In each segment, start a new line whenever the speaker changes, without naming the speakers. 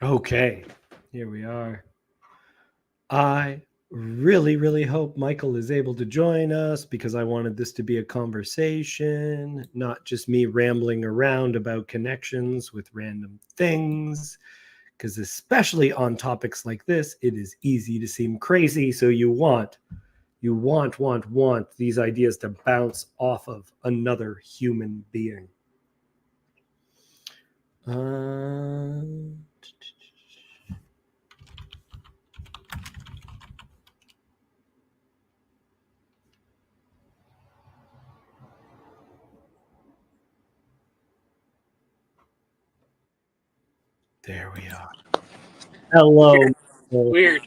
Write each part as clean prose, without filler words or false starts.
Okay, here we are. I really, really hope Michael is able to join us because I wanted this to be a conversation, not just me rambling around about connections with random things. Because, especially on topics like this, it is easy to seem crazy. So, you want these ideas to bounce off of another human being. Uh, there we are. Hello. Michael.
Weird.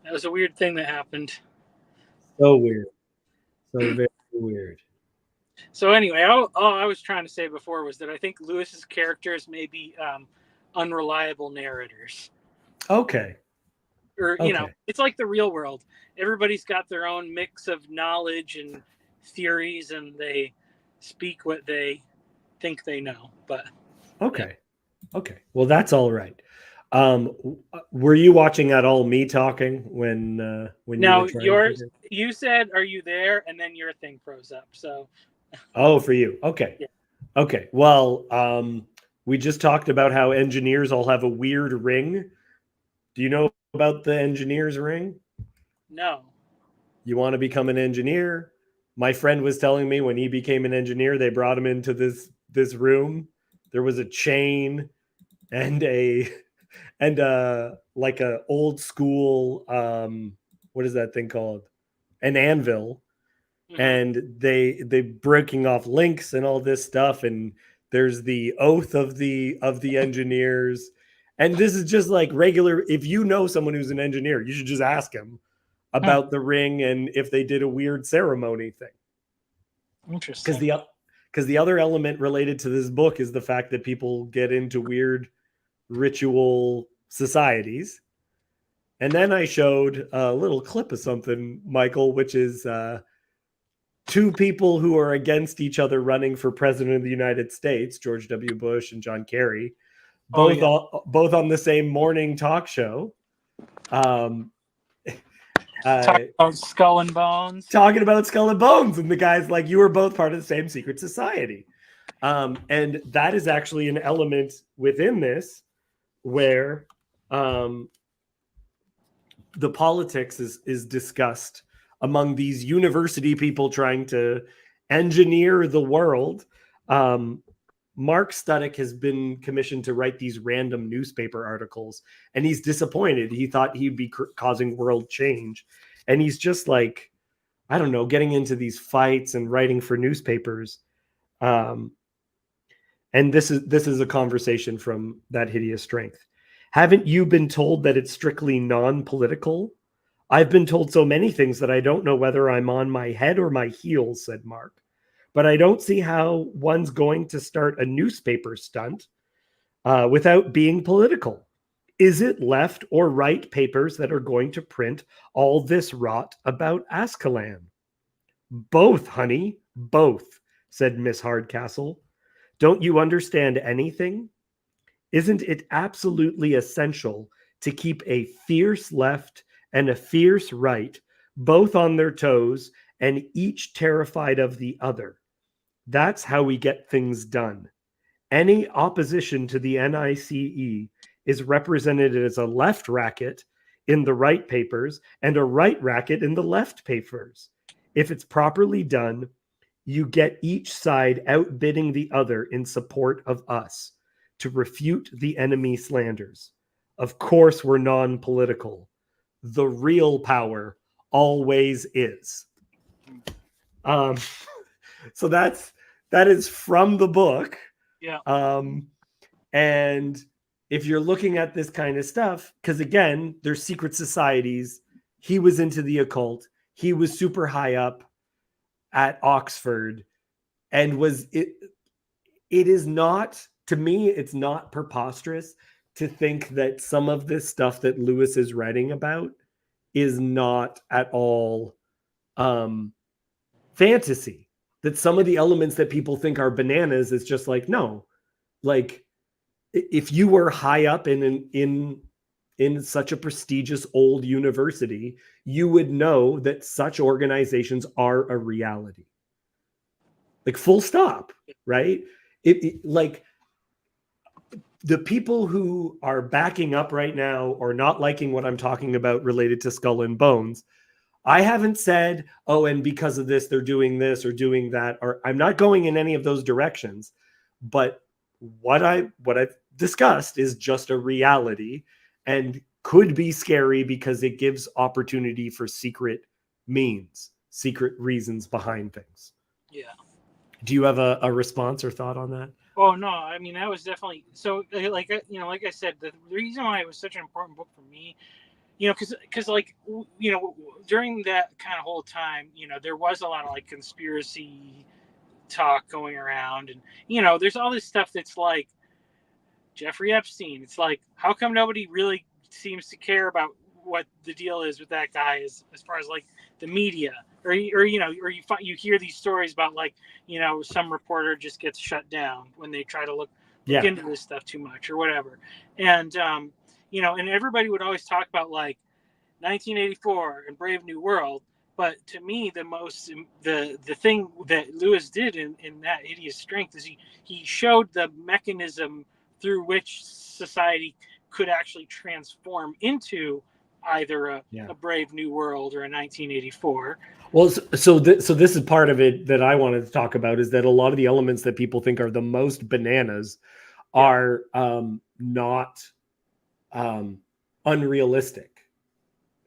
That was a weird thing that happened.
So weird. So very weird.
So anyway, all I was trying to say before was that I think Lewis's characters may be unreliable narrators,
Okay.
or
Okay.
it's like the real world. Everybody's got their own mix of knowledge and theories, and they speak what they think they know. But yeah.
Okay. Okay. Well, that's all right. Were you watching at all me talking when you were
Now
trying to
yours,
get?
you said, "Are you there?" And then your thing froze up. So
Oh, for you. Okay.
yeah.
Okay. Well, we just talked about how engineers all have a weird ring. Do you know about the engineer's ring?
No.
You want to become an engineer? My friend was telling me when he became an engineer, they brought him into this room. There was a chain and a and like a old school what is that thing called? An anvil.
Hmm.
And they breaking off links and all this stuff, and there's the oath of the engineers. And this is just like regular. If you know someone who's an engineer, you should just ask him
Huh.
about the ring and if they did a weird ceremony thing. Because
Interesting.
the other element related to this book is the fact that people get into weird ritual societies. And then I showed a little clip of something, Michael, which is two people who are against each other running for president of the United States, George W. Bush and John Kerry,
Oh yeah.
both on the same morning talk show, um,
Talk
uh,
about skull and bones.
talking about Skull and Bones, and the guy's like, "You were both part of the same secret society," and that is actually an element within this where um, the politics is discussed among these university people trying to engineer the world. Um, Mark Studdick has been commissioned to write these random newspaper articles, and he's disappointed. He thought he'd be causing world change, and he's just like, I don't know, getting into these fights and writing for newspapers. Um, and this is a conversation from that hideous strength. Haven't you been told that it's strictly non-political? I've been told so many things that I don't know whether I'm on my head or my heels, said Mark. But I don't see how one's going to start a newspaper stunt without being political. Is it left or right papers that are going to print all this rot about Ascalon? Both, honey, both, said Miss Hardcastle. Don't you understand anything? Isn't it absolutely essential to keep a fierce left and a fierce right, both on their toes and each terrified of the other? That's how we get things done. Any opposition to the NICE is represented as a left racket in the right papers and a right racket in the left papers. If it's properly done, you get each side outbidding the other in support of us to refute the enemy slanders. Of course, we're non political. The real power always is. Um, so that is from the book.
Yeah.
Um, and if you're looking at this kind of stuff, because again, there's secret societies. He was into the occult. He was super high up at Oxford, and was it. It is not, to me. It's not preposterous to think that some of this stuff that Lewis is writing about is not at all um, fantasy. That some of the elements that people think are bananas is just like no, like if you were high up in such a prestigious old university, you would know that such organizations are a reality. Like, full stop, right? Like, the people who are backing up right now or not liking what I'm talking about related to Skull and Bones, I haven't said, oh, and because of this, they're doing this or doing that, or I'm not going in any of those directions. But what I've discussed is just a reality and could be scary because it gives opportunity for secret means, secret reasons behind things.
Yeah.
Do you have a response or thought on that?
Oh no, I mean that was definitely so. Like like I said, the reason why it was such an important book for me, because like during that kind of whole time, there was a lot of like conspiracy talk going around, and there's all this stuff that's like Jeffrey Epstein. It's like, how come nobody really seems to care about what the deal is with that guy as far as like the media, or you hear these stories about like some reporter just gets shut down when they try to look into this stuff too much or whatever, and and everybody would always talk about like 1984 and Brave New World. But to me, the thing that Lewis did in that Hideous Strength is he showed the mechanism through which society could actually transform into either a Brave New World or a 1984.
Well, so this is part of it that I wanted to talk about, is that a lot of the elements that people think are the most bananas are not unrealistic.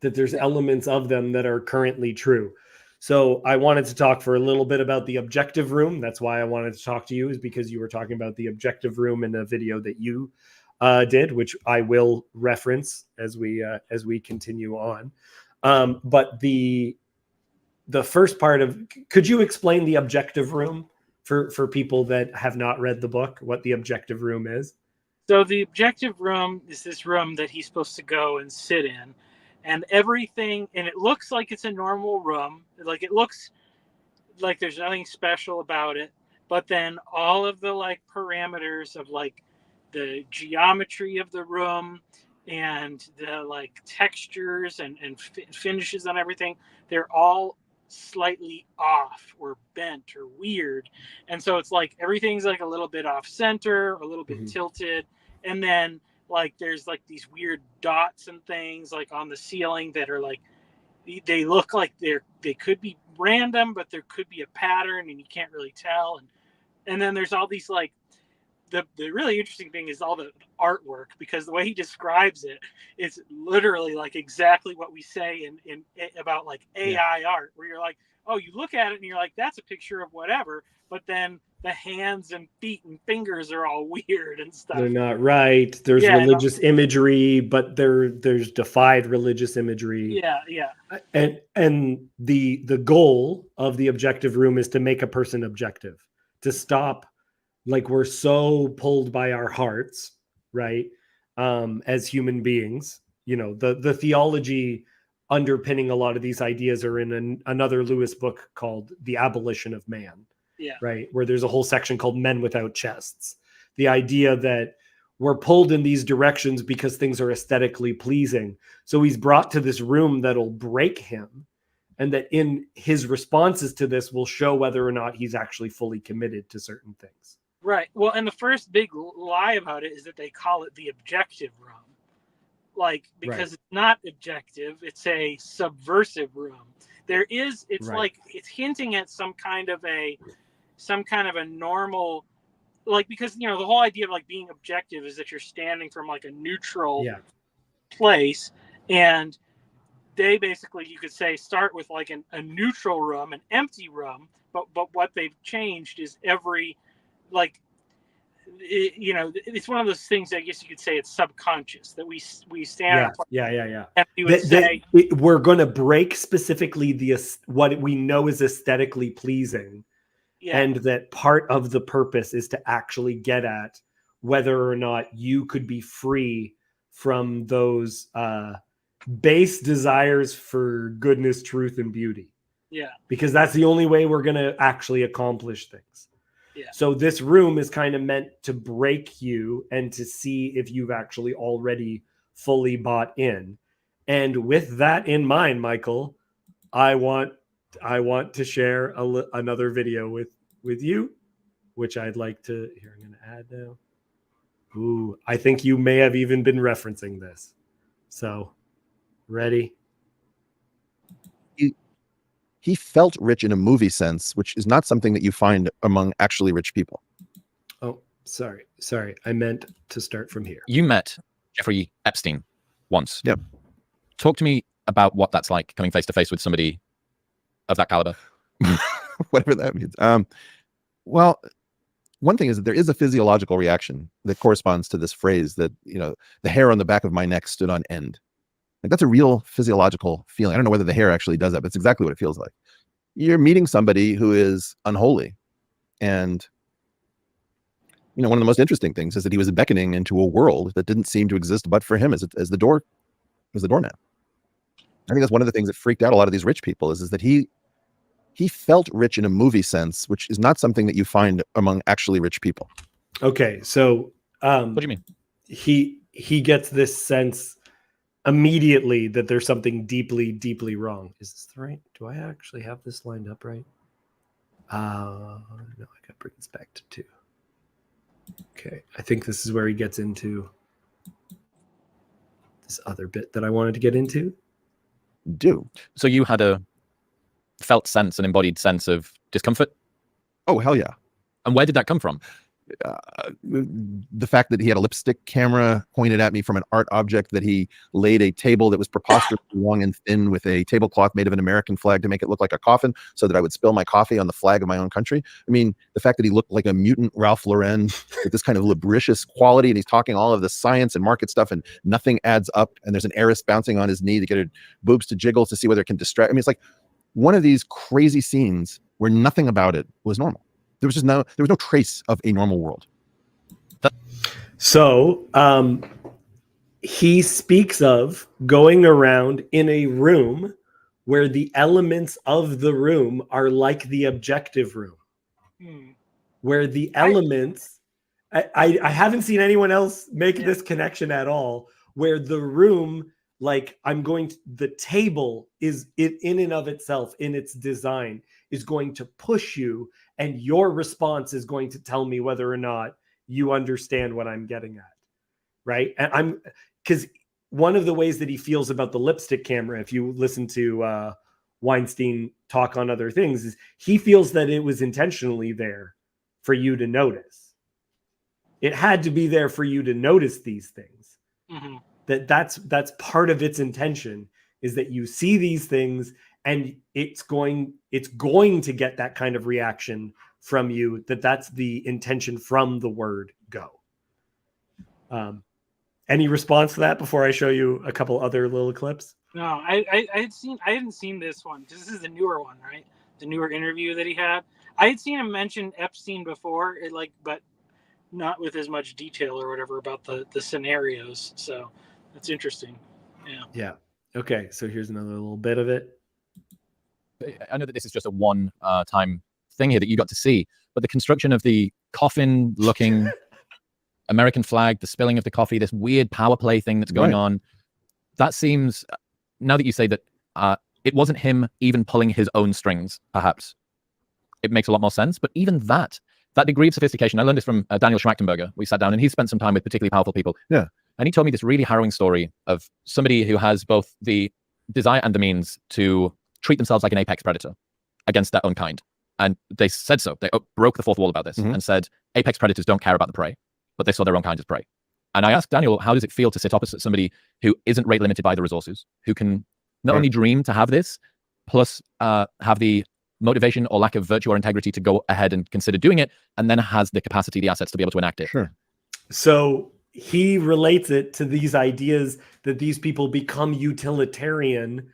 That there's elements of them that are currently true. So I wanted to talk for a little bit about the objective room. That's why I wanted to talk to you, is because you were talking about the objective room in a video that you did, which I will reference as we continue on. But the first part of, could you explain the objective room for people that have not read the book, what the objective room is?
So the objective room is this room that he's supposed to go and sit in. And everything, and it looks like it's a normal room. Like, it looks like there's nothing special about it. But then all of the like parameters of like the geometry of the room and the like textures and finishes on everything, they're all slightly off or bent or weird. And so it's like everything's like a little bit off center, a little bit tilted. And then like there's like these weird dots and things like on the ceiling that are like, they look like they could be random, but there could be a pattern and you can't really tell. And then there's all these like, the really interesting thing is all the artwork, because the way he describes it is literally like exactly what we say in about like AI art, where you're like, oh, you look at it and you're like, that's a picture of whatever, but then the hands and feet and fingers are all weird and stuff.
They're not right. There's religious imagery, but there's defied religious imagery. And the goal of the objective room is to make a person objective, to stop, like, we're so pulled by our hearts, right? As human beings, the theology underpinning a lot of these ideas are in another Lewis book called The Abolition of Man. Right. Where there's a whole section called Men Without Chests. The idea that we're pulled in these directions because things are aesthetically pleasing. So he's brought to this room that'll break him, and that in his responses to this will show whether or not he's actually fully committed to certain things.
Right. Well, and the first big lie about it is that they call it the objective room. Like, because it's not objective, it's a subversive room. Like, it's hinting at some kind of a normal, like, because the whole idea of like being objective is that you're standing from like a neutral place, and they basically, you could say, start with like a neutral room, an empty room, but what they've changed is every, like, it's one of those things, I guess you could say it's subconscious, that we stand and we would say
we're going to break specifically what we know is aesthetically pleasing. And that part of the purpose is to actually get at whether or not you could be free from those base desires for goodness, truth, and beauty.
Yeah.
Because that's the only way we're going to actually accomplish things.
Yeah.
So this room is kind of meant to break you and to see if you've actually already fully bought in. And with that in mind, Michael, I want to share another video with you, which I'd like to. Here, I'm going to add now. Ooh, I think you may have even been referencing this. So, ready?
He felt rich in a movie sense, which is not something that you find among actually rich people.
Oh, sorry. I meant to start from here.
You met Jeffrey Epstein once.
Yep.
Talk to me about what that's like, coming face to face with somebody of that caliber.
Whatever that means. Well, one thing is that there is a physiological reaction that corresponds to this phrase that, the hair on the back of my neck stood on end. Like, that's a real physiological feeling. I don't know whether the hair actually does that, but it's exactly what it feels like. You're meeting somebody who is unholy. And, one of the most interesting things is that he was beckoning into a world that didn't seem to exist but for him as the doorman. I think that's one of the things that freaked out a lot of these rich people is that he felt rich in a movie sense, which is not something that you find among actually rich people.
Okay, so
What do you mean?
He gets this sense immediately that there's something deeply, deeply wrong. Is this the right? Do I actually have this lined up right? No, I got to bring this back to 2. Okay, I think this is where he gets into this other bit that I wanted to get into.
So you had a felt sense, an embodied sense of discomfort?
Oh, hell yeah.
And where did that come from?
The fact that he had a lipstick camera pointed at me from an art object, that he laid a table that was preposterously long and thin with a tablecloth made of an American flag to make it look like a coffin so that I would spill my coffee on the flag of my own country. I mean, the fact that he looked like a mutant Ralph Lauren with this kind of lubricious quality, and he's talking all of the science and market stuff and nothing adds up, and there's an heiress bouncing on his knee to get her boobs to jiggle to see whether it can distract. I mean, it's like one of these crazy scenes where nothing about it was normal. There was no trace of a normal world.
So he speaks of going around in a room where the elements of the room are like the objective room, where the elements, I haven't seen anyone else make this connection at all, where the room, like the table is in and of itself, in its design, is going to push you, and your response is going to tell me whether or not you understand what I'm getting at, right? And because one of the ways that he feels about the lipstick camera, if you listen to Weinstein talk on other things, is he feels that it was intentionally there for you to notice. It had to be there for you to notice these things.
Mm-hmm.
That's part of its intention, is that you see these things and it's going to get that kind of reaction from you, that's the intention from the word go. Any response to that before I show you a couple other little clips?
No, I hadn't seen this one, because this is the newer one, right? The newer interview that he had. I had seen him mention Epstein before, but not with as much detail or whatever about the scenarios. So that's interesting.
Yeah. Okay. So here's another little bit of it.
I know that this is just a one-time thing here that you got to see, but the construction of the coffin-looking American flag, the spilling of the coffee, this weird power play thing that's going on, that seems, now that you say that, it wasn't him even pulling his own strings, perhaps. It makes a lot more sense, but even that degree of sophistication, I learned this from Daniel Schmachtenberger. We sat down and he spent some time with particularly powerful people.
Yeah.
And he told me this really harrowing story of somebody who has both the desire and the means to treat themselves like an apex predator against their own kind. And they said so. They broke the fourth wall about this and said, apex predators don't care about the prey, but they saw their own kind as prey. And I asked Daniel, how does it feel to sit opposite somebody who isn't rate limited by the resources, who can not only dream to have this, plus have the motivation or lack of virtue or integrity to go ahead and consider doing it, and then has the capacity, the assets to be able to enact it?
Sure.
So he relates it to these ideas that these people become utilitarian,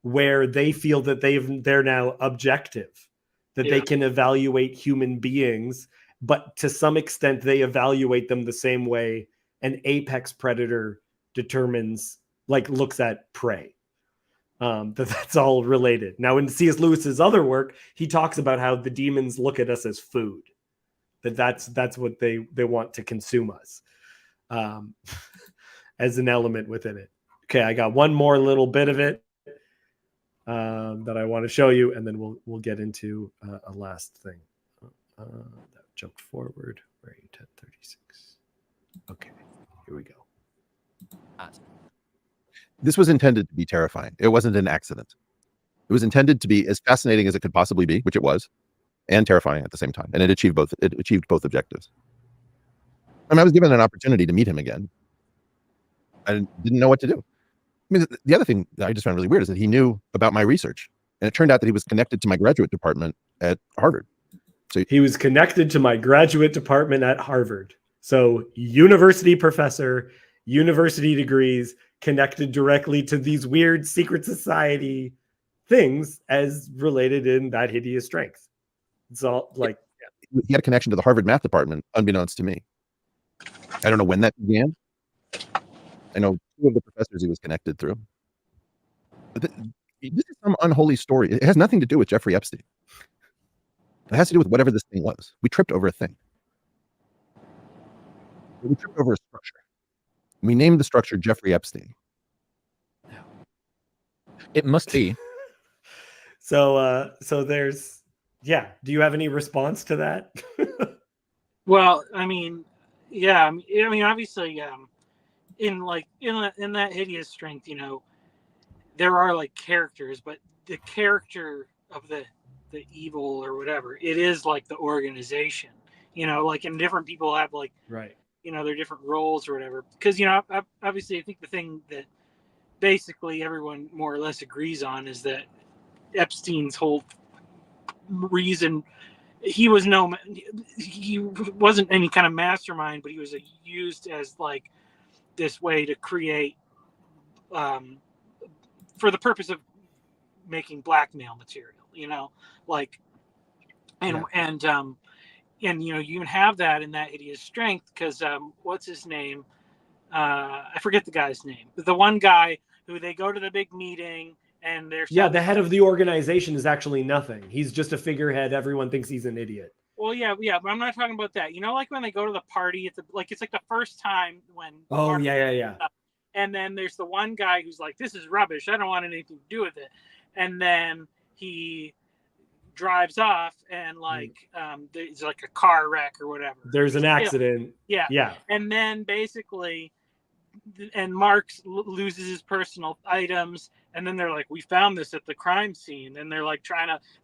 where they feel that they're now objective, that they can evaluate human beings, but to some extent they evaluate them the same way an apex predator looks at prey. That's all related. Now, in C.S. Lewis's other work, he talks about how the demons look at us as food, That's what they want to consume us, as an element within it. Okay, I got one more little bit of it that I want to show you, and then we'll get into a last thing. That jumped forward. We're 10:36. Okay, here we go.
This was intended to be terrifying. It wasn't an accident. It was intended to be as fascinating as it could possibly be, which it was, and terrifying at the same time. And it achieved both. It achieved both objectives. I mean, I was given an opportunity to meet him again. I didn't know what to do. I mean, the other thing that I just found really weird is that he knew about my research, and it turned out that he was connected to my graduate department at Harvard.
So he was connected to my graduate department at Harvard. So university professor, university degrees, connected directly to these weird secret society things as related in That Hideous Strength. It's all like,
he had a connection to the Harvard math department, unbeknownst to me. I don't know when that began. I know two of the professors he was connected through. But this is some unholy story. It has nothing to do with Jeffrey Epstein. It has to do with whatever this thing was. We tripped over a thing. We tripped over a structure. We named the structure Jeffrey Epstein.
It must be.
So there's, yeah. Do you have any response to that?
Well, I mean, yeah. I mean, obviously, in That Hideous Strength, you know, there are like characters, but the character of the evil or whatever, it is like the organization. You know, like, and different people have like,
right.
You know, their different roles or whatever. Because, you know, obviously, I think the thing that basically everyone more or less agrees on is that Epstein's whole reason, he wasn't any kind of mastermind, but he was used as like this way to create, for the purpose of making blackmail material, you know, like, and you know, you even have that in That Hideous Strength because what's his name? I forget the guy's name. The one guy who they go to the big meeting and they're
the head of the organization is actually nothing. He's just a figurehead. Everyone thinks he's an idiot.
Well, yeah, but I'm not talking about that. You know, like when they go to the party, it's like the first time when.
Oh yeah.
And then there's the one guy who's like, "This is rubbish. I don't want anything to do with it," and then he drives off and like there's like a car wreck or whatever.
There's an accident.
Yeah. And then basically, and Marx loses his personal items, and then they're like, "We found this at the crime scene," and they're like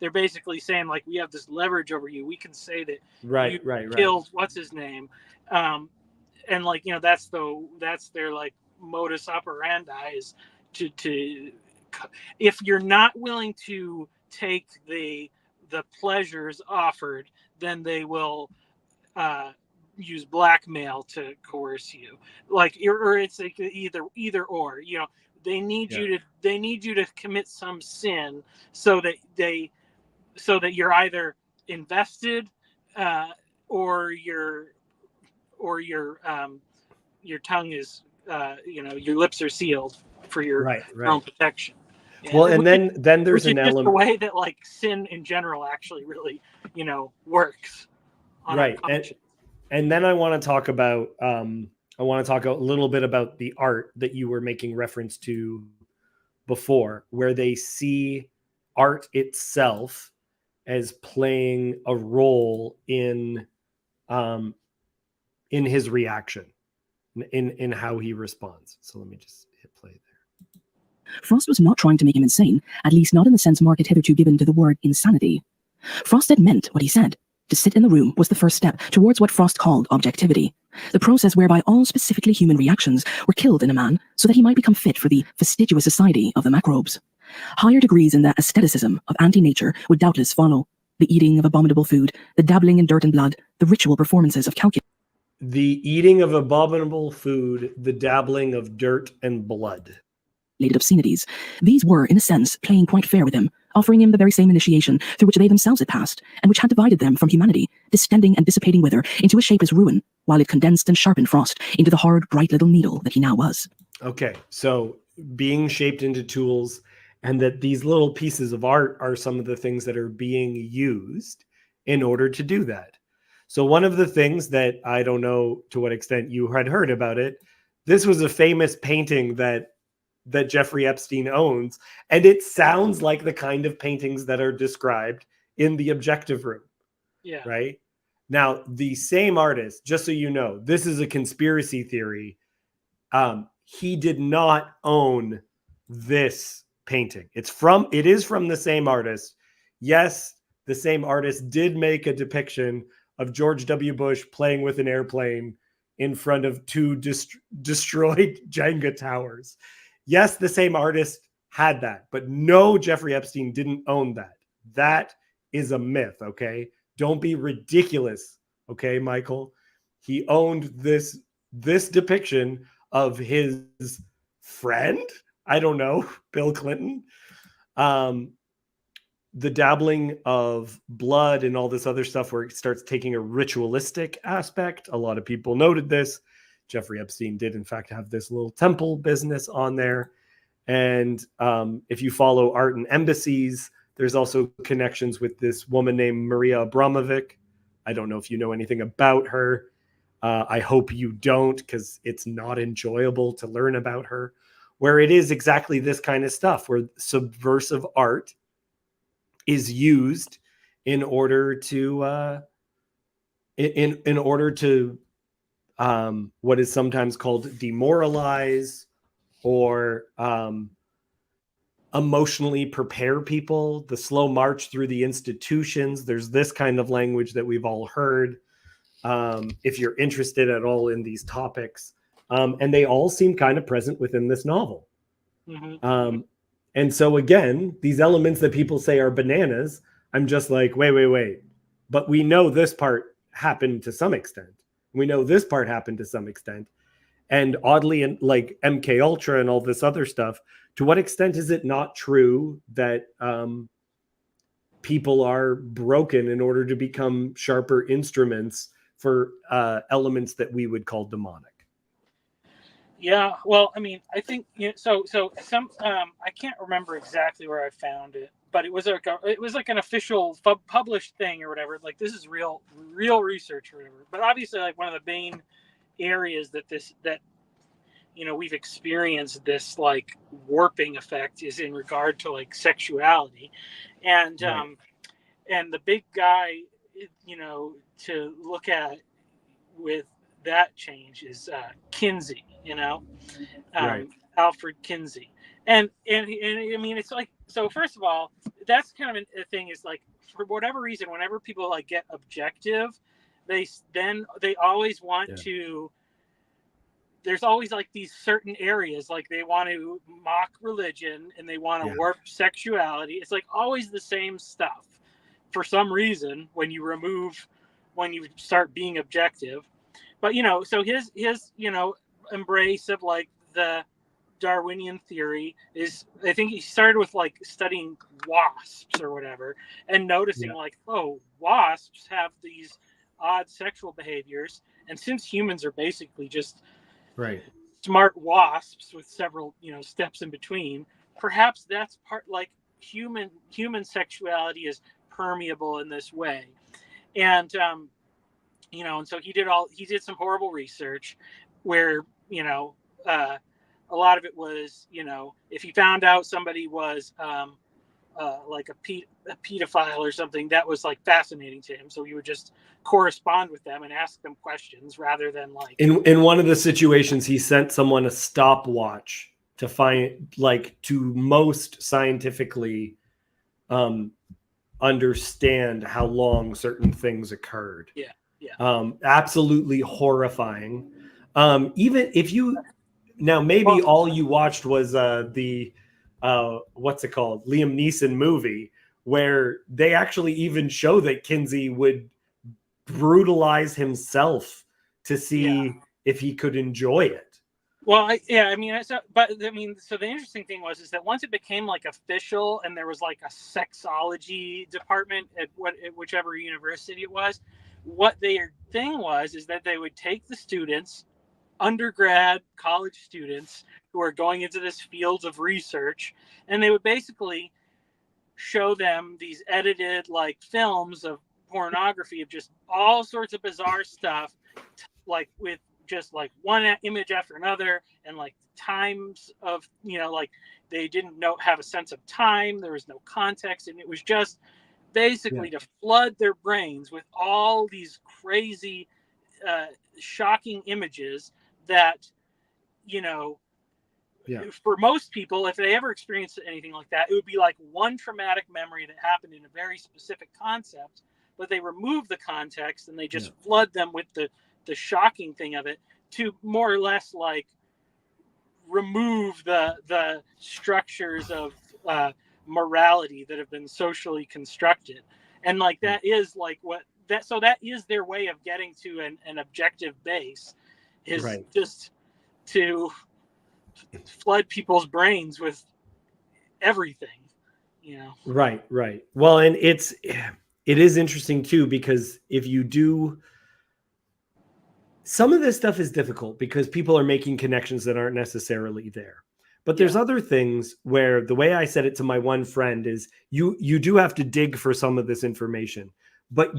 they're basically saying like, "We have this leverage over you. We can say that
right.
killed what's his name," and like, you know, that's their like modus operandi is to if you're not willing to take the pleasures offered, then they will use blackmail to coerce you. Like, or it's like either or. You know, they need you to commit some sin so that you're either invested or your tongue is you know, your lips are sealed for your own protection. Yeah.
Well, and then there's an element,
the way that like sin in general actually really, you know, works.
Right. And then I want to talk about a little bit about the art that you were making reference to before, where they see art itself as playing a role in his reaction, in how he responds. So let me just hit play there.
Frost was not trying to make him insane, at least not in the sense Mark had hitherto given to the word insanity. Frost had meant what he said. To sit in the room was the first step towards what Frost called objectivity, the process whereby all specifically human reactions were killed in a man so that he might become fit for the fastidious society of the macrobes. Higher degrees in the aestheticism of anti-nature would doubtless follow: the eating of abominable food, the dabbling in dirt and blood, the ritual performances of calculus.
The eating of abominable food, the dabbling of dirt and blood.
Obscenities. These were, in a sense, playing quite fair with him, offering him the very same initiation through which they themselves had passed, and which had divided them from humanity, distending and dissipating wither into a shapeless ruin, while it condensed and sharpened Frost into the hard, bright little needle that he now was.
Okay, so being shaped into tools, and that these little pieces of art are some of the things that are being used in order to do that. So one of the things that I don't know to what extent you had heard about it, this was a famous painting that Jeffrey Epstein owns, and it sounds like the kind of paintings that are described in the Objective Room.
Yeah.
Right? Now, the same artist, just so you know, this is a conspiracy theory. He did not own this painting. It is from the same artist. Yes, the same artist did make a depiction of George W. Bush playing with an airplane in front of two destroyed Jenga towers. Yes, the same artist had that, but no, Jeffrey Epstein didn't own that. That is a myth, okay? Don't be ridiculous, okay, Michael? He owned this depiction of his friend, I don't know, Bill Clinton. The dabbling of blood and all this other stuff where it starts taking a ritualistic aspect. A lot of people noted this. Jeffrey Epstein did, in fact, have this little temple business on there. And if you follow Art and Embassies, there's also connections with this woman named Maria Abramovic. I don't know if you know anything about her. I hope you don't, because it's not enjoyable to learn about her, where it is exactly this kind of stuff, where subversive art is used in order to in order to what is sometimes called demoralize or emotionally prepare people, the slow march through the institutions. There's this kind of language that we've all heard. If you're interested at all in these topics, and they all seem kind of present within this novel.
Mm-hmm.
And so again, these elements that people say are bananas, I'm just like, wait. But we know this part happened to some extent. We know this part happened to some extent. And oddly, and like MK Ultra and all this other stuff, to what extent is it not true that people are broken in order to become sharper instruments for elements that we would call demonic?
Yeah, well, I mean, I think so some I can't remember exactly where I found it, but it was like an official published thing or whatever. Like, this is real research or whatever. But obviously, like, one of the main areas that we've experienced this like warping effect is in regard to like sexuality, and
Right.
And the big guy, to look at with that change is Kinsey,
Right.
Alfred Kinsey, and I mean, it's like, so first of all, that's kind of a thing, is like, for whatever reason, whenever people like get objective, they always want to. There's always like these certain areas, like they want to mock religion and they want to warp sexuality. It's like always the same stuff for some reason when you start being objective. But so his embrace of like the Darwinian theory is, I think he started with like studying wasps or whatever and noticing like, oh, wasps have these odd sexual behaviors, and since humans are basically just smart wasps with several steps in between, perhaps that's part, like, human sexuality is permeable in this way. And and so he did some horrible research where a lot of it was, if he found out somebody was like a pedophile or something, that was like fascinating to him, so he would just correspond with them and ask them questions rather than like,
in one of the situations, he sent someone a stopwatch to find, like, to most scientifically understand how long certain things occurred. Absolutely horrifying. Even if you now, maybe all you watched was the what's it called, Liam Neeson movie, where they actually even show that Kinsey would brutalize himself to see if he could enjoy it.
Well, so the interesting thing was that once it became like official and there was like a sexology department at whichever university it was, what their thing was is that they would take the students, undergrad, college students who are going into this field of research, and they would basically show them these edited like films of pornography of just all sorts of bizarre stuff, like with just like one image after another, and like times of, like they didn't have a sense of time. There was no context, and it was just basically to flood their brains with all these crazy, shocking images that, for most people, if they ever experienced anything like that, it would be like one traumatic memory that happened in a very specific concept, but they remove the context and they just flood them with the shocking thing of it to more or less like remove the structures of morality that have been socially constructed. And like that is like that is their way of getting to an objective base, is just to flood people's brains with everything, Right.
Well, and it is interesting too, because if you do, some of this stuff is difficult because people are making connections that aren't necessarily there. But there's other things where the way I said it to my one friend is you do have to dig for some of this information. But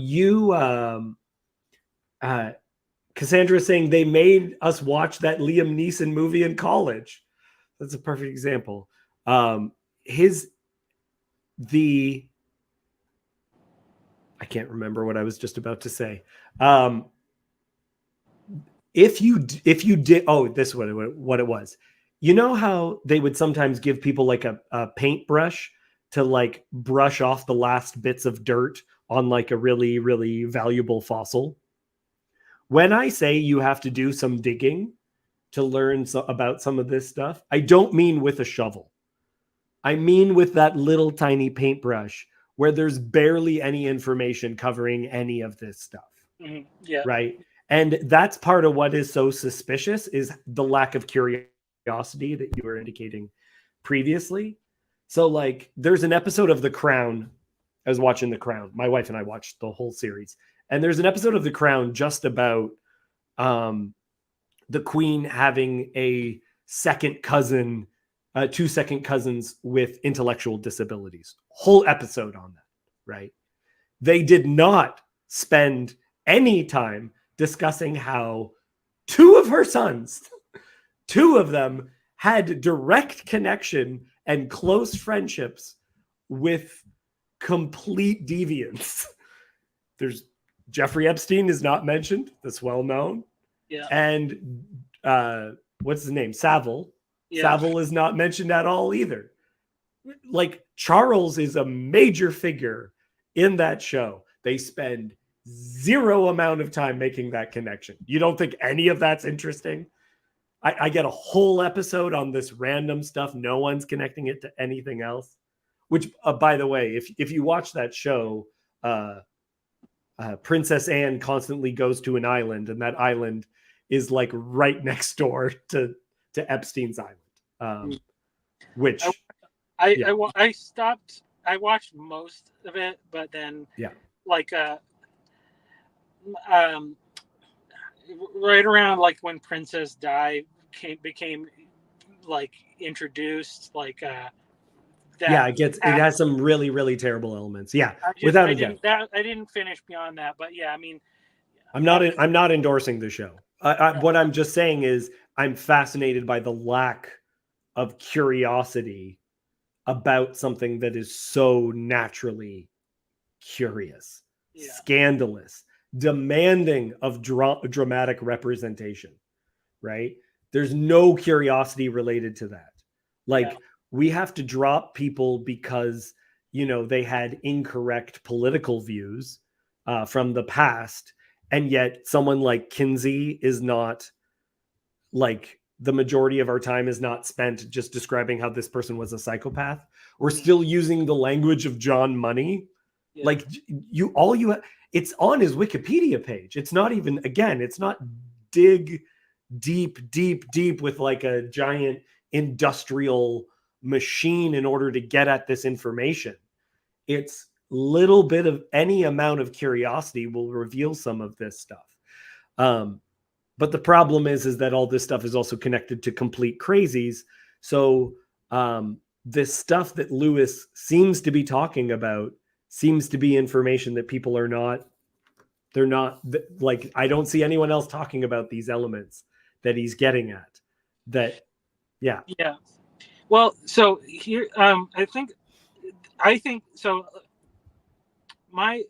Cassandra saying they made us watch that Liam Neeson movie in college. That's a perfect example. I can't remember what I was just about to say. If you did, this is what it was. You know how they would sometimes give people like a paintbrush to like brush off the last bits of dirt on like a really, really valuable fossil? When I say you have to do some digging to learn about some of this stuff, I don't mean with a shovel. I mean with that little tiny paintbrush where there's barely any information covering any of this stuff.
Mm-hmm. Yeah.
Right. And that's part of what is so suspicious, is the lack of curiosity that you were indicating previously. So like there's an episode of The Crown. I was watching The Crown. My wife and I watched the whole series. And there's an episode of The Crown just about the Queen having a second cousin, 2 second cousins with intellectual disabilities. Whole episode on that, right? They did not spend any time discussing how 2 of her sons, 2 of them, had direct connection and close friendships with complete deviants. There's Jeffrey Epstein is not mentioned. That's well known.
Yeah.
And what's his name? Savile.
Yeah.
Savile is not mentioned at all either. Like Charles is a major figure in that show. They spend zero amount of time making that connection. You don't think any of that's interesting? I get a whole episode on this random stuff. No one's connecting it to anything else. Which, by the way, if you watch that show, Princess Anne constantly goes to an island, and that island is like right next door to Epstein's island. Which
I stopped. I watched most of it, but then like right around like when Princess Di became like introduced, like
it has some really, really terrible elements. Without a doubt.
I didn't finish beyond that, but I mean,
I'm not endorsing the show. What I'm just saying is I'm fascinated by the lack of curiosity about something that is so naturally curious, scandalous, demanding of dramatic representation, right? There's no curiosity related to that. Like we have to drop people because, they had incorrect political views from the past. And yet someone like Kinsey is not, like, the majority of our time is not spent just describing how this person was a psychopath. We're still using the language of John Money. Yeah. Like it's on his Wikipedia page. It's not even, again, it's not dig deep with like a giant industrial machine in order to get at this information. It's little bit of any amount of curiosity will reveal some of this stuff. But the problem is that all this stuff is also connected to complete crazies. So this stuff that Lewis seems to be talking about seems to be information that people are not, they're not like, I don't see anyone else talking about these elements that he's getting at. That, yeah.
Yeah. Well, so here, I think so. My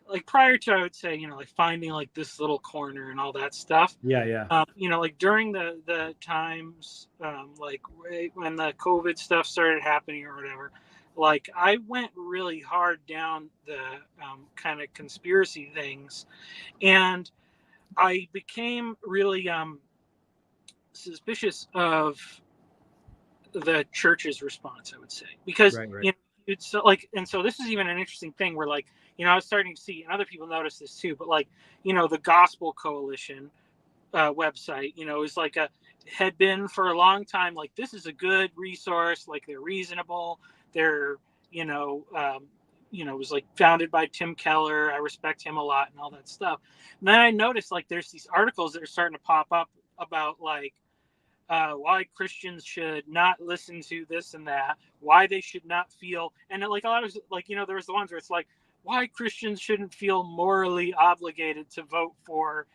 like prior to, I would say, like finding like this little corner and all that stuff.
Yeah.
Like during the times, like right when the COVID stuff started happening or whatever, like I went really hard down the kind of conspiracy things, and I became really suspicious of the church's response, I would say, because
Right.
it's so like, and so this is even an interesting thing where like, I was starting to see, and other people notice this too, but like, the Gospel Coalition website, is like had been for a long time, like, this is a good resource, like they're reasonable, they're, it was like founded by Tim Keller. I respect him a lot and all that stuff. And then I noticed like there's these articles that are starting to pop up about like why Christians should not listen to this and that, why they should not feel, and like a lot of like, there was the ones where it's like, why Christians shouldn't feel morally obligated to vote for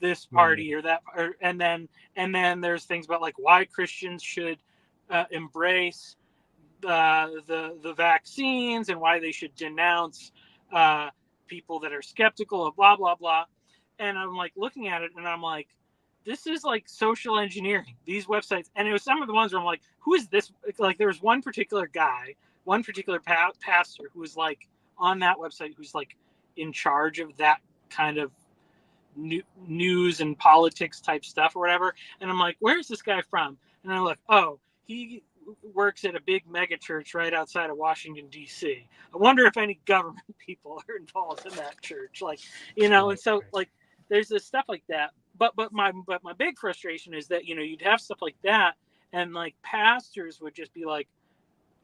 this party or that, and then there's things about like why Christians should embrace the vaccines and why they should denounce people that are skeptical of blah blah blah. And I'm like looking at it and I'm like, this is like social engineering, these websites. And it was some of the ones where I'm like, who is this? Like there was one particular guy, one particular pastor who was like on that website, who's like in charge of that kind of news and politics type stuff or whatever. And I'm like, where's this guy from? And I'm like, oh, he works at a big mega church right outside of Washington, D.C. I wonder if any government people are involved in that church. Like, and so like there's this stuff like that. But my big frustration is that, you'd have stuff like that and like pastors would just be like,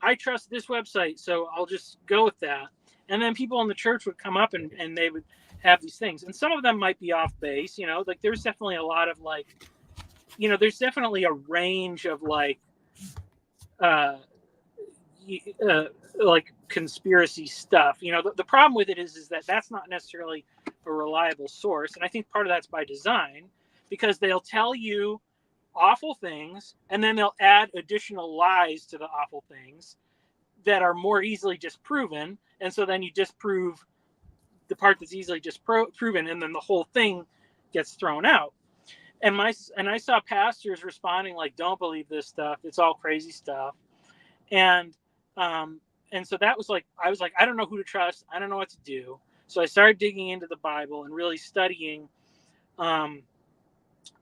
I trust this website, so I'll just go with that. And then people in the church would come up and they would have these things. And some of them might be off base, like there's definitely a lot of like, there's definitely a range of like conspiracy stuff. The problem with it is that that's not necessarily a reliable source. And I think part of that's by design, because they'll tell you awful things and then they'll add additional lies to the awful things that are more easily disproven. And so then you disprove the part that's easily disproven, and then the whole thing gets thrown out. And I saw pastors responding like, don't believe this stuff, it's all crazy stuff. And so that was like, I was like, I don't know who to trust, I don't know what to do. So I started digging into the Bible and really studying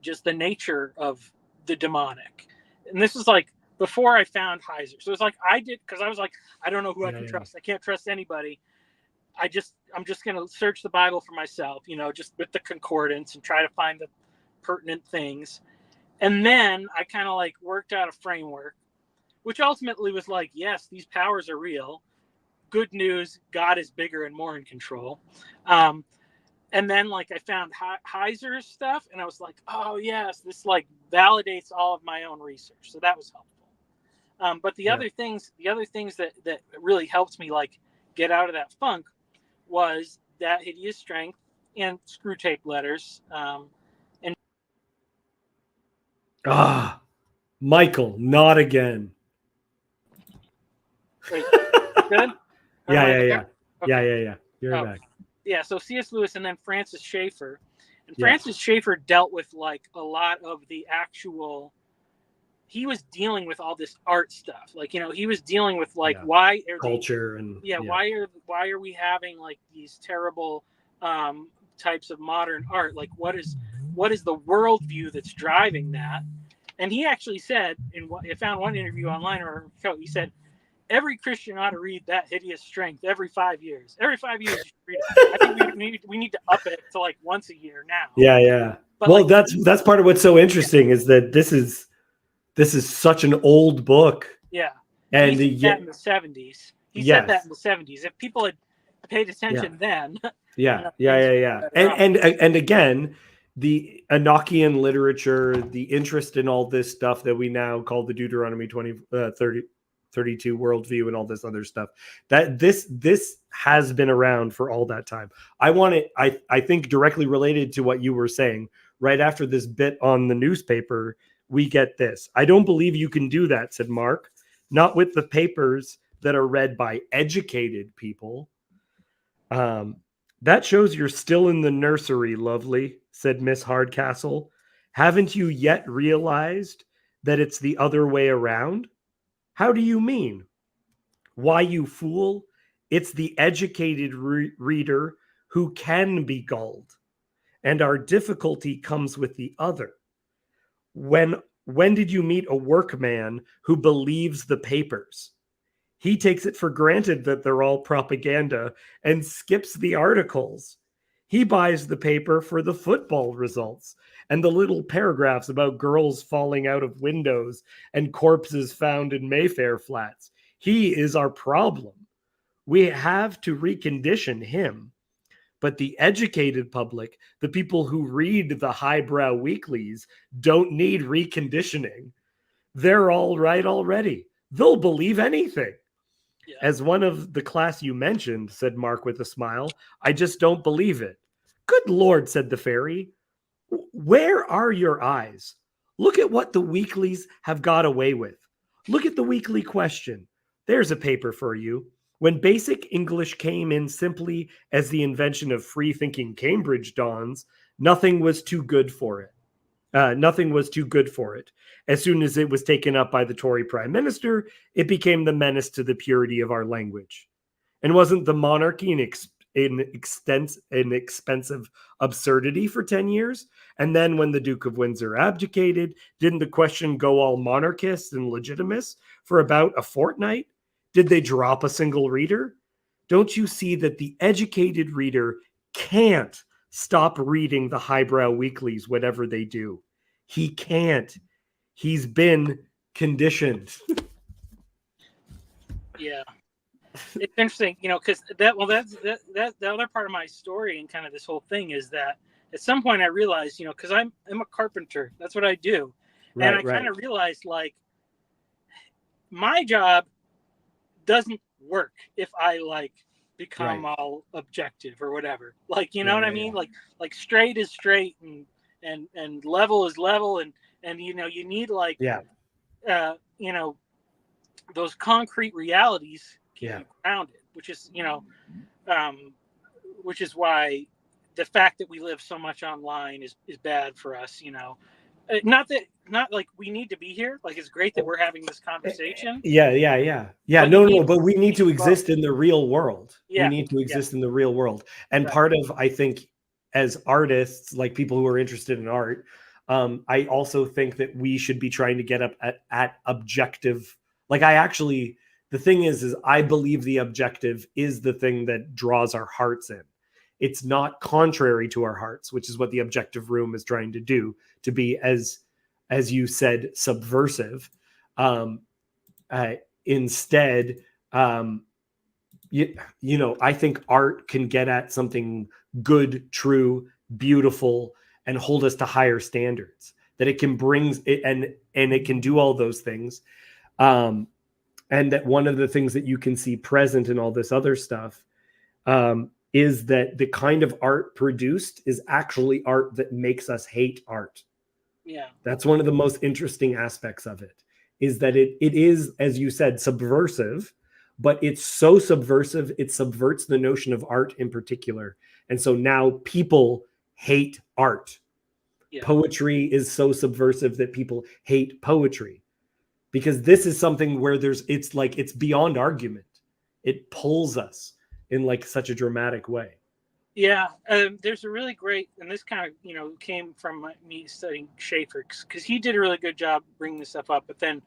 just the nature of the demonic. And this is like before I found Heiser. So it's like because I was like, I don't know who I can trust. I can't trust anybody. I'm just going to search the Bible for myself, just with the concordance and try to find the pertinent things. And then I kind of like worked out a framework, which ultimately was like, yes, these powers are real. Good news, God is bigger and more in control. And then like I found Heiser's stuff and I was like, oh yes, this like validates all of my own research. So that was helpful. But the other things that really helped me like get out of that funk was That Hideous Strength and Screwtape Letters.
Michael, not again.
Wait, good?
Yeah.
Okay.
Yeah. You're back.
Yeah, so C.S. Lewis and then Francis Schaeffer. And Francis Schaeffer dealt with like a lot of the actual, he was dealing with all this art stuff. Like, he was dealing with like why are
culture and
why are we having like these terrible types of modern art? Like what is the worldview that's driving that? And he actually said I found one interview online where he said, every Christian ought to read That Hideous Strength every 5 years. Every 5 years you should read it. I think we need to up it to like once a year now. Yeah. But
well, that's part of what's so interesting is that this is such an old book.
Yeah.
And
he said that in the 70s. He said that in the 70s. If people had paid attention then.
Yeah. And again, the Enochian literature, the interest in all this stuff that we now call the Deuteronomy 30 32 worldview and all this other stuff. That this has been around for all that time. I think directly related to what you were saying, right after this bit on the newspaper, we get this. I don't believe you can do that, said Mark. Not with the papers that are read by educated people. That shows you're still in the nursery, lovely, said Miss Hardcastle. Haven't you yet realized that it's the other way around? How do you mean? Why, you fool, it's the educated reader who can be gulled, and our difficulty comes with the other. When did you meet a workman who believes the papers? He takes it for granted that they're all propaganda and skips the articles. He buys the paper for the football results and the little paragraphs about girls falling out of windows and corpses found in Mayfair flats. He is our problem. We have to recondition him. But the educated public, the people who read the highbrow weeklies, don't need reconditioning. They're all right already. They'll believe anything.
Yeah.
As one of the class you mentioned, said Mark with a smile, I just don't believe it. Good Lord, said the fairy. Where are your eyes? Look at what the weeklies have got away with. Look at the weekly question. There's a paper for you. When basic English came in simply as the invention of free-thinking Cambridge dawns, nothing was too good for it. Nothing was too good for it. As soon as it was taken up by the Tory Prime Minister, it became the menace to the purity of our language. And wasn't the monarchy an expensive absurdity for 10 years? And then when the Duke of Windsor abdicated, didn't the question go all monarchist and legitimist for about a fortnight? Did they drop a single reader? Don't you see that the educated reader can't stop reading the highbrow weeklies, whatever they do? He can't. He's been conditioned.
Yeah. It's interesting, because that's the other part of my story and kind of this whole thing is that at some point I realized, because I'm a carpenter, that's what I do. And I kind of realized, like, my job doesn't work if I become all objective or whatever. Like, you know what I mean? Yeah. Like straight is straight and level is level and you need those concrete realities keep you grounded, which is which is why the fact that we live so much online is bad for us. Not like we need to be here. Like, it's great that we're having this conversation.
Yeah. But we need to exist in the real world. Yeah. We need to exist in the real world. And part of, I think, as artists, like people who are interested in art, I also think that we should be trying to get up at objective. Like, the thing is I believe the objective is the thing that draws our hearts in. It's not contrary to our hearts, which is what the objective room is trying to do, to be, as you said, subversive. Instead, I think art can get at something good, true, beautiful, and hold us to higher standards. That it can bring it, and it can do all those things. And that one of the things that you can see present in all this other stuff is that the kind of art produced is actually art that makes us hate art.
Yeah.
That's one of the most interesting aspects of it, is that it is, as you said, subversive, but it's so subversive, it subverts the notion of art in particular. And so now people hate art. Yeah. Poetry is so subversive that people hate poetry, because this is something where it's beyond argument. It pulls us in like such a dramatic way.
Yeah, there's a really great, and this kind of came from me studying Schaeffer, because he did a really good job bringing this stuff up. But then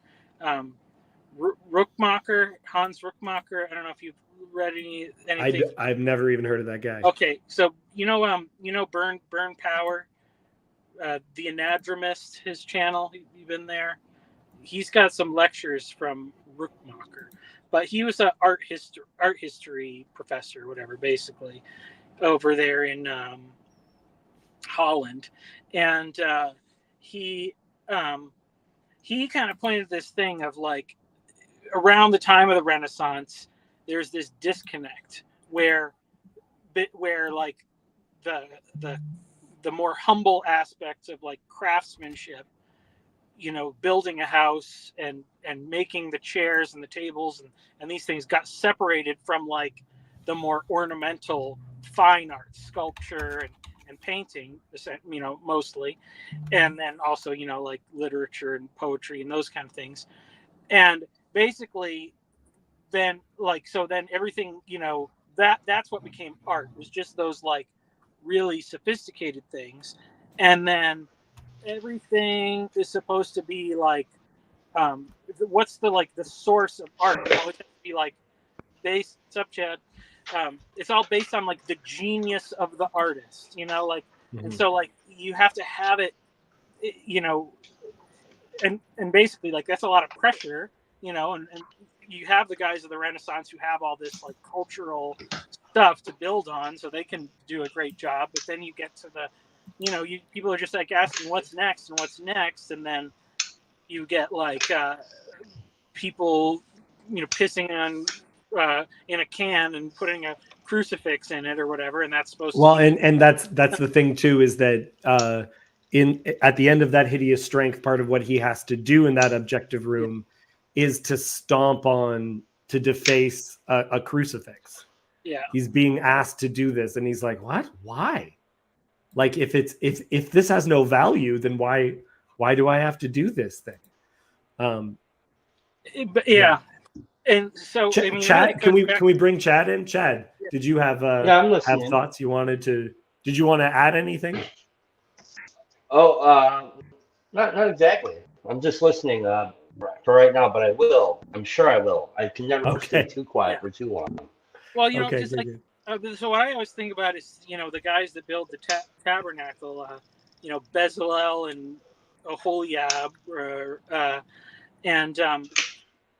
Rookmacher, Hans Rookmacher, I don't know if you've read anything.
I've never even heard of that guy.
Okay, so Burn Power, the Anadromist, his channel, you've been there. He's got some lectures from Rookmacher, but he was an art history professor, whatever, basically, over there in Holland, and he kind of pointed this thing of like around the time of the Renaissance, there's this disconnect where like the more humble aspects of like craftsmanship, building a house and making the chairs and the tables and these things got separated from like the more ornamental fine art, sculpture and painting, mostly, and then also like literature and poetry and those kind of things. And basically then everything, that's what became art, was just those like really sophisticated things. And then everything is supposed to be like, what's the source of art? It has to be like based subject. It's all based on like the genius of the artist, like, and so like you have to have it, and basically like that's a lot of pressure, and you have the guys of the Renaissance who have all this like cultural stuff to build on, so they can do a great job. But then you get to the, people are just like asking what's next, and then you get like people, pissing on in a can and putting a crucifix in it or whatever, and that's supposed
Well,
to be...
and that's the thing too, is that at the end of that hideous strength, part of what he has to do in that objective room is to stomp on, to deface a crucifix.
Yeah,
he's being asked to do this, and he's like, what? Why? Like, if this has no value, then why do I have to do this thing?
But yeah. And so
Chad, can we bring Chad in? Chad, did you have
I'm listening.
have thoughts you wanted to? Did you want to add anything?
Oh, not exactly. I'm just listening for right now, but I will. I'm sure I will. I can never stay too quiet for too long.
Well, just like so what I always think about is, the guys that build the tabernacle, Bezalel and Oholiab, and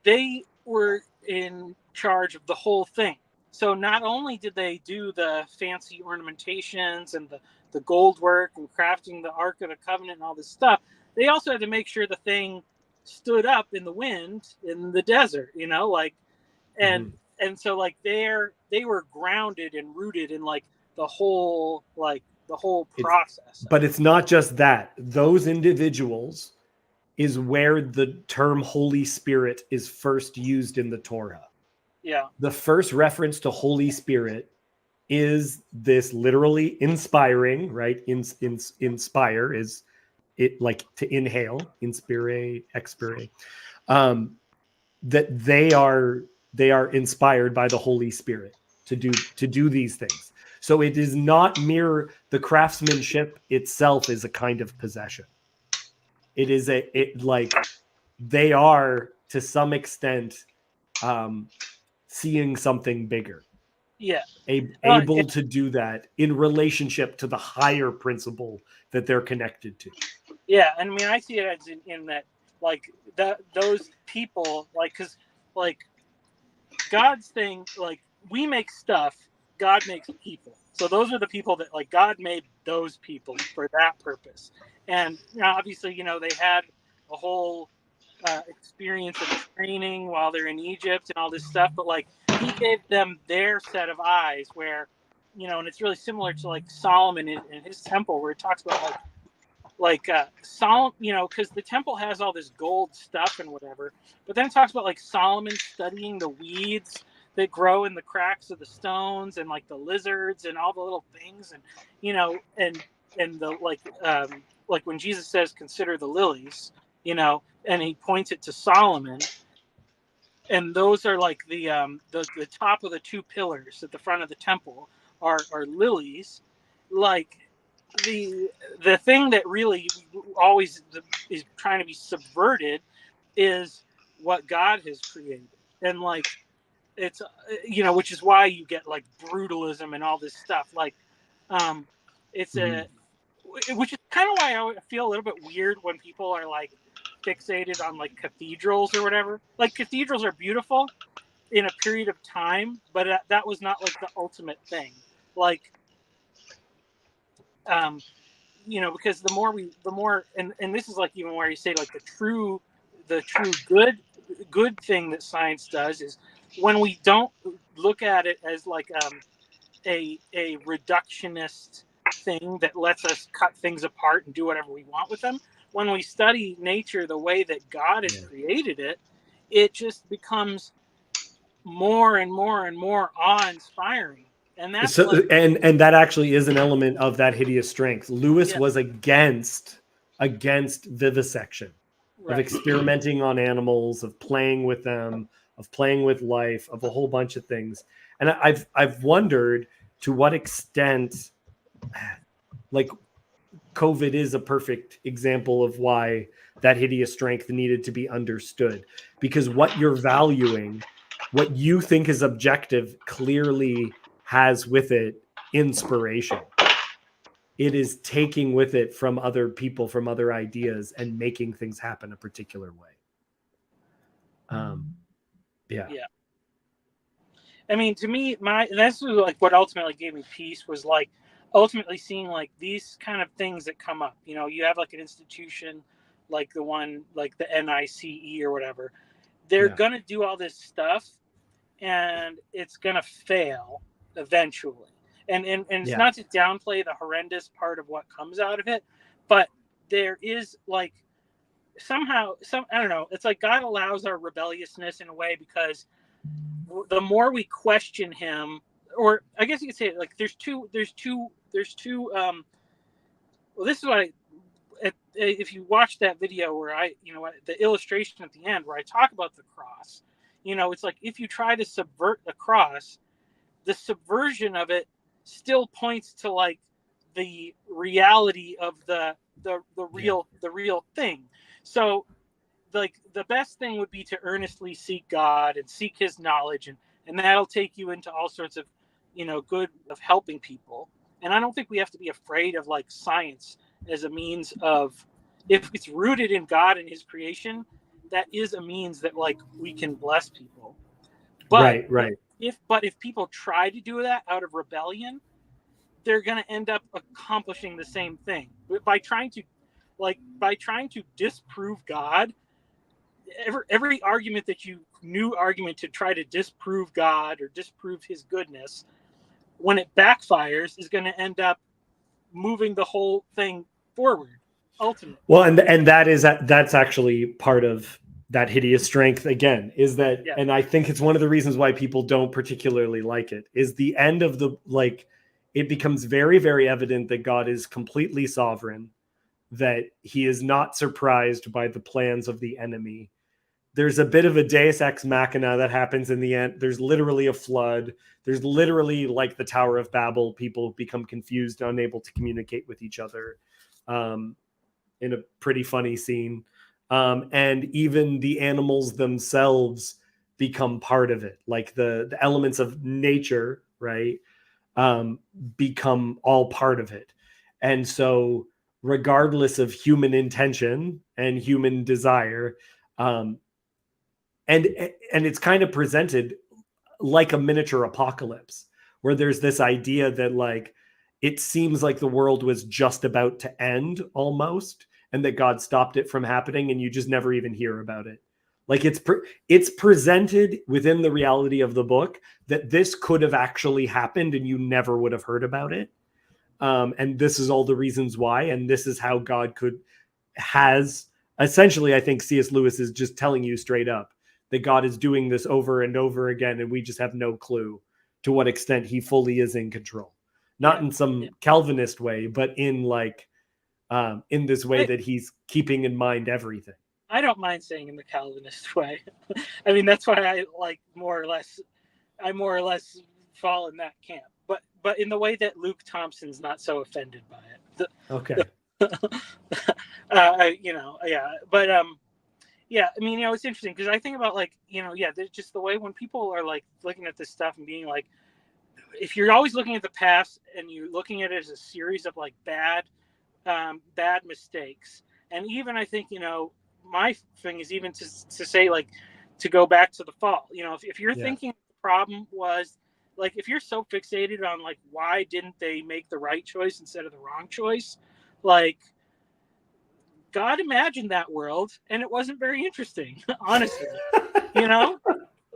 they were in charge of the whole thing. So not only did they do the fancy ornamentations and the gold work and crafting the Ark of the Covenant and all this stuff, they also had to make sure the thing stood up in the wind in the desert, and so like they were grounded and rooted in like the whole process.
But it's not just that. Those individuals is where the term Holy Spirit is first used in the Torah.
Yeah.
The first reference to Holy Spirit is this literally inspiring, right? Inspire is it, like to inhale, inspire, expire. That they are inspired by the Holy Spirit to do these things. So it is not mere, the craftsmanship itself is a kind of possession. It is they are to some extent seeing something bigger.
Yeah.
Able to do that in relationship to the higher principle that they're connected to.
Yeah, and I mean, I see it as in that, like, those people, like, because, like, God's thing, like, we make stuff, God makes people. So those are the people that, like, God made those people for that purpose. And obviously, they had a whole experience of training while they're in Egypt and all this stuff, but, like, he gave them their set of eyes where, and it's really similar to, like, Solomon in his temple, where it talks about, Solomon, because the temple has all this gold stuff and whatever, but then it talks about, like, Solomon studying the weeds that grow in the cracks of the stones and, like, the lizards and all the little things, and and the like when Jesus says consider the lilies, and he points it to Solomon, and those are like the top of the two pillars at the front of the temple are lilies. Like, the thing that really always is trying to be subverted is what God has created, and, like, it's which is why you get, like, brutalism and all this stuff, like, it's which is kind of why I feel a little bit weird when people are, like, fixated on, like, cathedrals or whatever. Like, cathedrals are beautiful in a period of time, but that was not, like, the ultimate thing. Like, because the more and this is, like, even where you say, like, the true good good thing that science does is when we don't look at it as like a reductionist thing that lets us cut things apart and do whatever we want with them. When we study nature the way that God has created it, it just becomes more and more and more awe-inspiring. And that's
so, and that actually is an element of that hideous strength. Lewis was against vivisection, of experimenting on animals, of playing with them, of playing with life, of a whole bunch of things. And I've wondered to what extent, like, COVID is a perfect example of why that hideous strength needed to be understood, because what you're valuing, what you think is objective, clearly has with it inspiration. It is taking with it from other people, from other ideas, and making things happen a particular way. Yeah.
I mean, to me, that's like what ultimately gave me peace, was like ultimately seeing like these kind of things that come up. You know, you have like an institution like the one, like the NICE or whatever. They're gonna do all this stuff, and it's gonna fail eventually. And it's not to downplay the horrendous part of what comes out of it, but there is like somehow I don't know. It's like God allows our rebelliousness in a way, because the more we question Him, or I guess you could say it, like there's two. Well, this is what if you watch that video where the illustration at the end where I talk about the cross, it's like if you try to subvert the cross, the subversion of it still points to like the reality of the real thing. So like the best thing would be to earnestly seek God and seek His knowledge, and that'll take you into all sorts of good of helping people. And I don't think we have to be afraid of like science as a means of, if it's rooted in God and His creation, that is a means that like we can bless people. But if people try to do that out of rebellion, they're going to end up accomplishing the same thing by trying to disprove God. Every argument that new argument to try to disprove God or disprove His goodness, when it backfires, is going to end up moving the whole thing forward ultimately.
Well, and that's actually part of that hideous strength again, is that, and I think it's one of the reasons why people don't particularly like it, is the end of the, like, it becomes very, very evident that God is completely sovereign, that He is not surprised by the plans of the enemy. There's a bit of a Deus Ex Machina that happens in the end. There's literally a flood. There's literally like the Tower of Babel. People become confused, unable to communicate with each other, in a pretty funny scene. And even the animals themselves become part of it. Like the elements of nature, right, become all part of it. And so regardless of human intention and human desire, and it's kind of presented like a miniature apocalypse, where there's this idea that like it seems like the world was just about to end almost, and that God stopped it from happening, and you just never even hear about it. Like it's presented within the reality of the book that this could have actually happened and you never would have heard about it. And this is all the reasons why, and this is how God has essentially, I think C.S. Lewis is just telling you straight up that God is doing this over and over again, and we just have no clue to what extent He fully is in control. Not in some Calvinist way, but in like in this way that He's keeping in mind everything.
I don't mind saying in the Calvinist way. I mean, that's why I like more or less fall in that camp. But in the way that Luke Thompson's not so offended by it. Yeah, I mean, it's interesting because I think about like, there's just the way when people are like looking at this stuff and being like, if you're always looking at the past and you're looking at it as a series of like bad mistakes. And even I think, my thing is even to say like, to go back to the fall, if you're thinking the problem was like, if you're so fixated on like, why didn't they make the right choice instead of the wrong choice? Like, God imagined that world, and it wasn't very interesting, honestly. You know,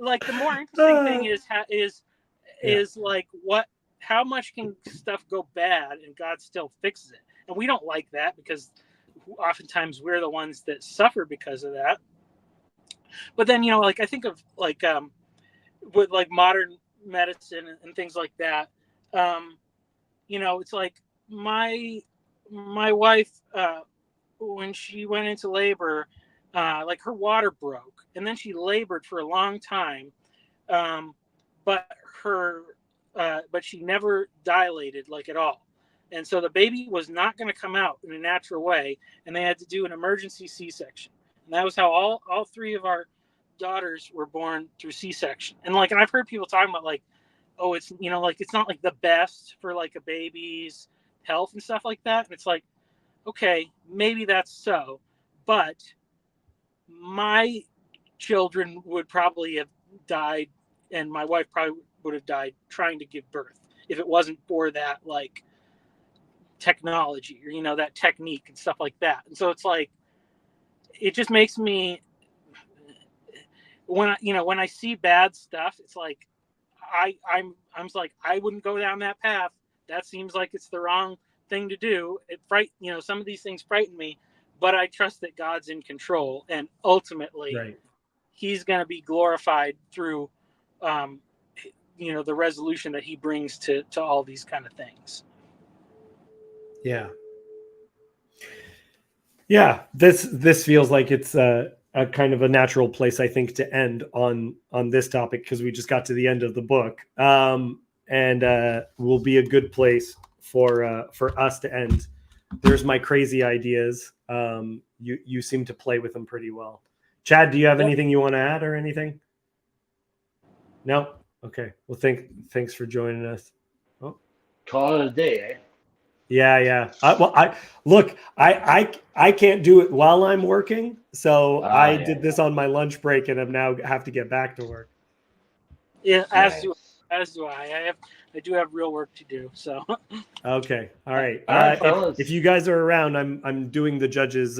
like the more interesting thing is like how much can stuff go bad and God still fixes it, and we don't like that because oftentimes we're the ones that suffer because of that. But then, you know, like I think of like with like modern medicine and things like that. You know, it's like my wife when she went into labor, like her water broke, and then she labored for a long time, but she never dilated like at all, and so the baby was not going to come out in a natural way, and they had to do an emergency C-section, and that was how all three of our daughters were born through C-section. And like, and I've heard people talking about like, oh, it's, you know, like it's not like the best for like a baby's health and stuff like that, and it's like, okay, maybe that's so, but my children would probably have died, and my wife probably would have died trying to give birth if it wasn't for that like technology or, you know, that technique and stuff like that. And so it's like, it just makes me, when I see bad stuff, it's like I'm like, I wouldn't go down that path. That seems like it's the wrong thing to do. You know, some of these things frighten me, but I trust that God's in control, and ultimately he's going to be glorified through you know, the resolution that he brings to all these kind of things.
Yeah, this feels like it's a kind of a natural place, I think, to end on this topic, because we just got to the end of the book, and will be a good place for us to end. There's my crazy ideas. You seem to play with them pretty well. Chad, do you have anything you want to add or anything? No. Okay. Well, thanks for joining us. Oh.
Call it a day, eh?
Yeah. I can't do it while I'm working, so I did this on my lunch break, and have to get back to work.
Yeah, as do I. I do have real work to do. So.
Okay. All right.
Fellas.
If you guys are around, I'm doing the judges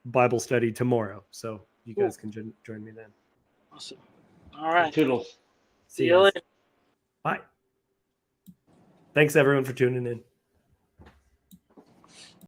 Bible study tomorrow, so you guys can join me then.
Awesome. All right.
Toodles.
See you later.
Bye. Thanks everyone for tuning in.